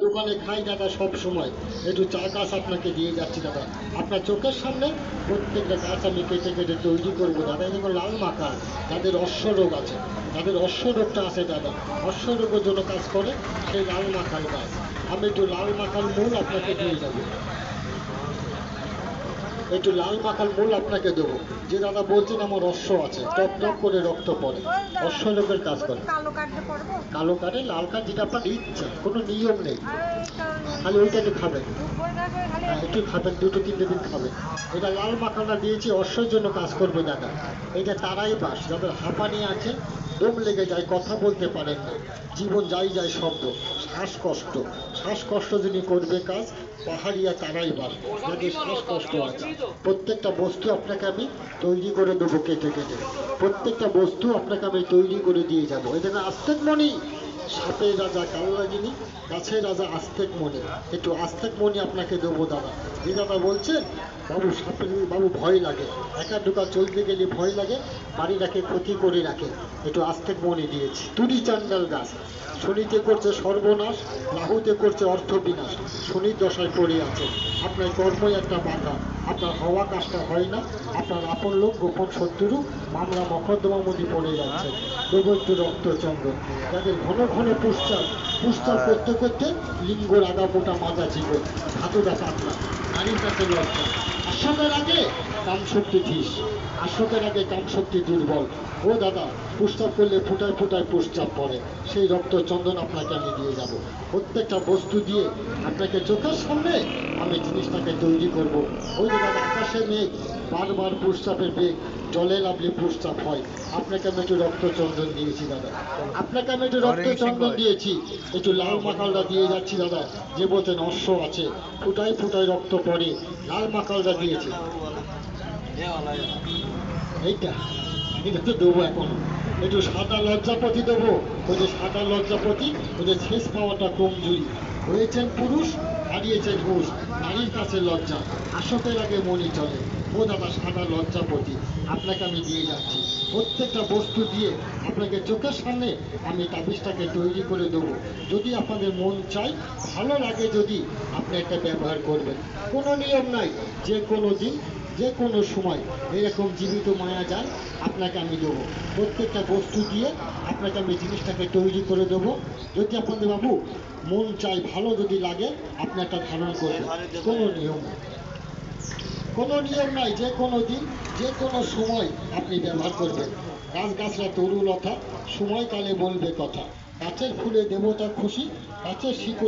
দোকানে খাই দাদা সব সময়, একটু চা গাছ আপনাকে দিয়ে যাচ্ছি দাদা। আপনার চোখের সামনে প্রত্যেকটা গাছ আমি কেটে কেটে তৈরি করবো দাদা। এই দেখুন লাল মাকাল, যাদের অশ্বরোগ আছে, যাদের অশ্বরোগটা আছে দাদা, অশ্বরোগের জন্য কাজ করে সেই লাল মাকাল গাছ। আমি একটু লাল মাকাল মূল আপনাকে দিয়ে যাবো, একটু লাল মাখাল মূল আপনাকে দেবো। যে দাদা বলছেন আমার অশ্ব আছে, টপ টপ করে রক্ত পড়ে, অশ্ব লোকের কাজ করে। কালো কাটে লাল কাঠ, যেটা আপনার ইচ্ছা, কোনো নিয়ম নেই, খালি ওইটা একটু খাবেন, একটু খাবেন, দুটো তিনটে দিন খাবেন। এটা লাল মাখানা দিয়েছি, অশ্বর জন্য কাজ করবে দাদা। এটা তারাই বাস, যাদের হাঁপানি আছে, দম লেগে যায়, কথা বলতে পারেন না, জীবন যাই যায় শব্দ, শ্বাসকষ্ট, শ্বাসকষ্ট যিনি করবে কাজ, পাহাড়িয়া তারাই বাস, যাদের শ্বাসকষ্ট আছে। প্রত্যেকটা বস্তু আপনাকে আমি তৈরি করে দেবো কেটে কেটে, প্রত্যেকটা বস্তু আপনাকে আমি তৈরি করে দিয়ে যাবো। এটা আস্তেক মণি, সাপের রাজা কালনাগিনী, গাছের রাজা আস্তেক মণি, একটু আস্তেক মণি আপনাকে দেবো দাদা। যে দাদা বলছেন বাবু সাপের বাবু ভয় লাগে, একা ঢোকা চলতে গেলে ভয় লাগে, বাড়িটাকে ক্ষতি করে রাখে, একটু আস্তেক মণি দিয়েছি। তুরি চান্ডাল গাছ, শনিতে করছে সর্বনাশ, রাহুতে করছে অর্থ বিনাশ, শনির দশায় পড়ে আছে, আপনার কর্মই একটা বাধা, আপনার হওয়া কাজটা হয় না, আপনার আপন লোক গোপন শত্রু মামলা মকদ্দমার মধ্যে পড়ে যাচ্ছে। দেবো একটু রক্তচন্দ্র, যাদের ঘন ঘন পুষ্টার পুষ্টার করতে করতে লিঙ্গর আগা মোটা মাজা জীবন, হাতুটা পাতলা, নারীর কাছে লজ্জা, আসকের আগে কাম শক্তি ধীস, আসকের আগে কাম শক্তি দুর্বল। ও দাদা পুষ্টাপ করলে ফুটায় ফুটায় পুষ্টাপ পড়ে, সেই রক্তচন্দন আপনাকে আমি দিয়ে যাব। প্রত্যেকটা বস্তু দিয়ে আপনাকে চোখের সামনে আমি জিনিসটাকে তৈরি করব। ওই যে দাদা আকাশে মেঘ, বারবার পুষ্টাপের বেগ, জলে নামলে পুষ্টাপ হয়। আপনাকে আমি একটু রক্তচন্দন দিয়েছি দাদা, আপনাকে আমি একটু রক্তচন্দন দিয়েছি, একটু লাল মাখালটা দিয়ে যাচ্ছি দাদা। যে বলছেন অশ্ব আছে, ফুটায় ফুটায় রক্ত পড়ে, লাল মাখালটা দিয়েছি। এইটা এটা তো দেবো এখন, একটু সাদা লজ্জাপতি দেবো। ওই যে সাদা লজ্জাপতি, ওই যে শেষ পাওয়াটা কমজুরি, হয়েছেন পুরুষ হারিয়েছেন হুঁশ, নারীর কাছে লজ্জা, আসকের আগে মনি চলে। ও দাদা সাদা লজ্জাপতি আপনাকে আমি দিয়ে যাচ্ছি। প্রত্যেকটা বস্তু দিয়ে আপনাকে চোখের সামনে আমি তাবিজটাকে তৈরি করে দেবো। যদি আপনাদের মন চাই, ভালো লাগে যদি আপনি একটা ব্যবহার করবেন, কোনো নিয়ম নাই, যে কোনো দিন যে কোনো সময় এরকম জীবিত মায়া যায় আপনাকে আমি দেবো। প্রত্যেকটা বস্তু দিয়ে আপনাকে আমি জিনিসটাকে তৈরি করে দেবো। যদি আপনাদের বাবু মন চাই, ভালো যদি লাগে আপনি একটা ধারণ করবেন, কোনো নিয়ম নেই, কোনো নিয়ম নাই, যে কোনো দিন যে কোনো সময় আপনি ব্যবহার করবেন। গাছগাছরা তরুলতা সময়কালে বলবে কথা, গাছের ফুলে দেবতা খুশি, গাছের শিকড়